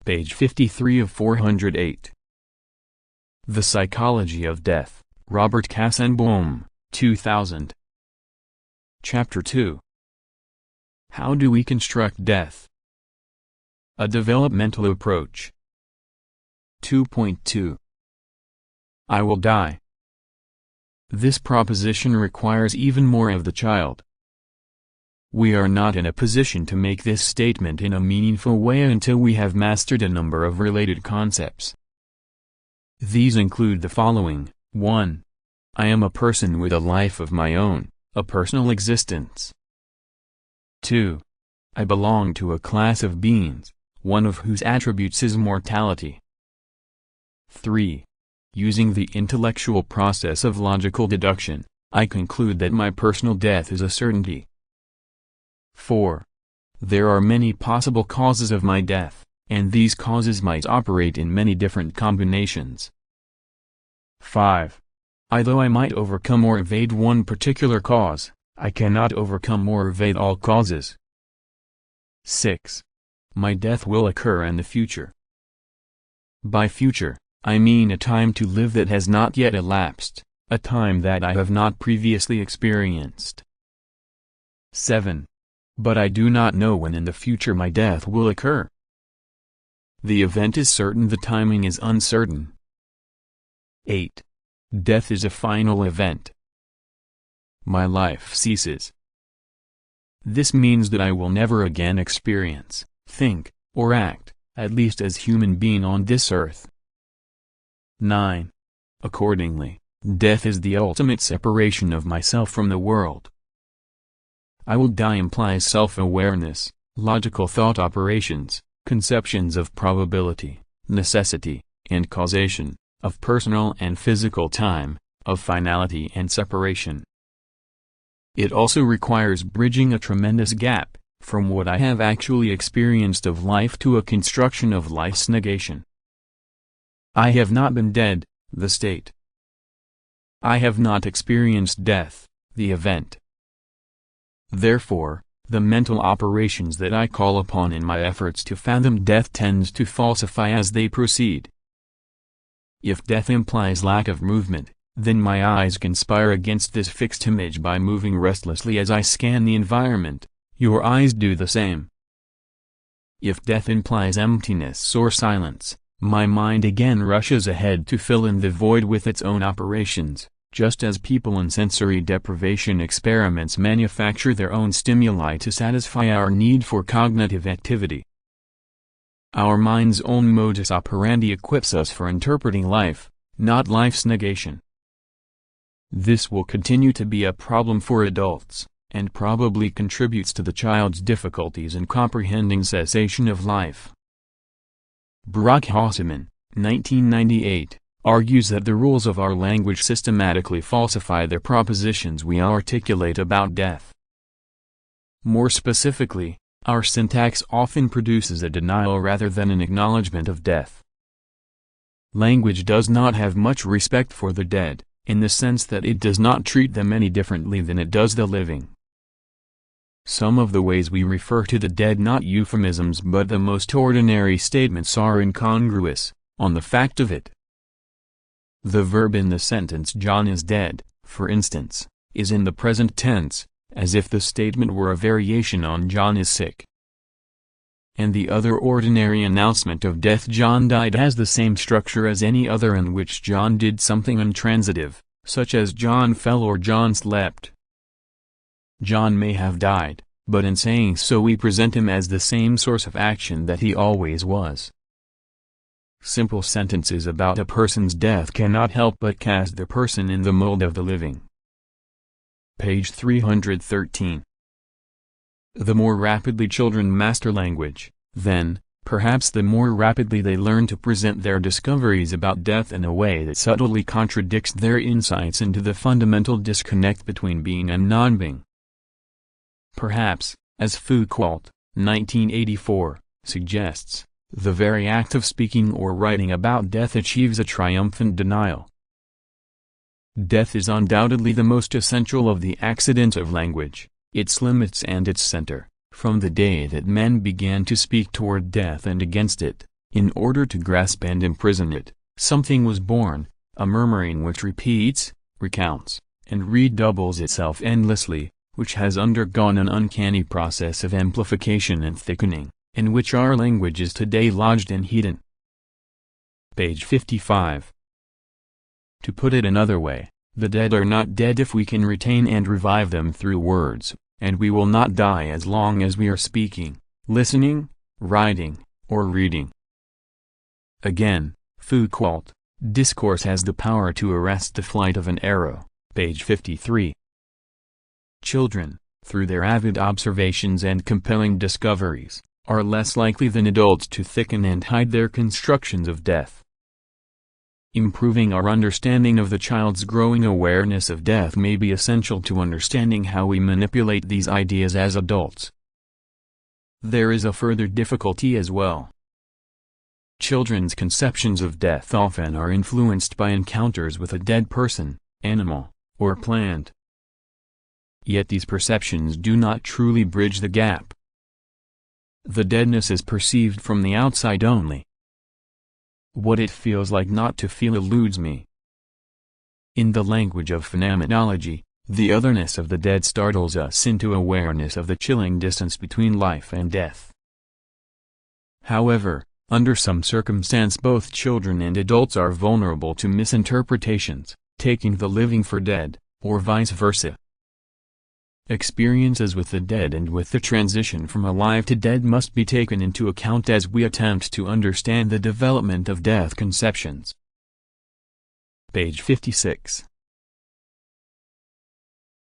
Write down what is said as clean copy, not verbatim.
page 53 of 408. The Psychology of Death, Robert Kastenbaum, 2000. Chapter 2. How do we construct death? A developmental approach. 2.2. I will die. This proposition requires even more of the child. We are not in a position to make this statement in a meaningful way until we have mastered a number of related concepts. These include the following. 1. I am a person with a life of my own, a personal existence. 2. I belong to a class of beings, one of whose attributes is mortality. 3. Using the intellectual process of logical deduction, I conclude that my personal death is a certainty. 4. There are many possible causes of my death, and these causes might operate in many different combinations. 5. Although I might overcome or evade one particular cause, I cannot overcome or evade all causes. 6. My death will occur in the future. By future, I mean a time to live that has not yet elapsed, a time that I have not previously experienced. 7. But I do not know when in the future my death will occur. The event is certain, the timing is uncertain. 8. Death is a final event. My life ceases. This means that I will never again experience, think, or act, at least as human being on this earth. 9. Accordingly, death is the ultimate separation of myself from the world. I will die implies self-awareness, logical thought operations, conceptions of probability, necessity, and causation, of personal and physical time, of finality and separation. It also requires bridging a tremendous gap, from what I have actually experienced of life to a construction of life's negation. I have not been dead, the state. I have not experienced death, the event. Therefore, the mental operations that I call upon in my efforts to fathom death tends to falsify as they proceed. If death implies lack of movement, then my eyes conspire against this fixed image by moving restlessly as I scan the environment. Your eyes do the same. If death implies emptiness or silence, my mind again rushes ahead to fill in the void with its own operations, just as people in sensory deprivation experiments manufacture their own stimuli to satisfy our need for cognitive activity. Our mind's own modus operandi equips us for interpreting life, not life's negation. This will continue to be a problem for adults, and probably contributes to the child's difficulties in comprehending cessation of life. Brock-Hausman, 1998, argues that the rules of our language systematically falsify the propositions we articulate about death. More specifically, our syntax often produces a denial rather than an acknowledgement of death. Language does not have much respect for the dead, in the sense that it does not treat them any differently than it does the living. Some of the ways we refer to the dead, not euphemisms but the most ordinary statements, are incongruous, on the fact of it. The verb in the sentence "John is dead," for instance, is in the present tense, as if the statement were a variation on "John is sick." And the other ordinary announcement of death, "John died," has the same structure as any other in which John did something intransitive, such as John fell or John slept. John may have died, but in saying so we present him as the same source of action that he always was. Simple sentences about a person's death cannot help but cast the person in the mold of the living. Page 313. The more rapidly children master language, then, perhaps the more rapidly they learn to present their discoveries about death in a way that subtly contradicts their insights into the fundamental disconnect between being and non-being. Perhaps, as Foucault, 1984, suggests, the very act of speaking or writing about death achieves a triumphant denial. Death is undoubtedly the most essential of the accidents of language, its limits and its center, from the day that men began to speak toward death and against it, In order to grasp and imprison it, something was born, a murmuring which repeats, recounts, and redoubles itself endlessly, which has undergone an uncanny process of amplification and thickening, in which our language is today lodged and hidden. Page 55. To put it another way, the dead are not dead if we can retain and revive them through words, and we will not die as long as we are speaking, listening, writing, or reading. Again, Foucault, Discourse has the power to arrest the flight of an arrow, page 53. Children, through their avid observations and compelling discoveries, are less likely than adults to thicken and hide their constructions of death. Improving our understanding of the child's growing awareness of death may be essential to understanding how we manipulate these ideas as adults. There is a further difficulty as well. Children's conceptions of death often are influenced by encounters with a dead person, animal, or plant. Yet these perceptions do not truly bridge the gap. The deadness is perceived from the outside only. What it feels like not to feel eludes me. In the language of phenomenology, the otherness of the dead startles us into awareness of the chilling distance between life and death. However, under some circumstance both children and adults are vulnerable to misinterpretations, taking the living for dead, or vice versa. Experiences with the dead and with the transition from alive to dead must be taken into account as we attempt to understand the development of death conceptions. Page 56.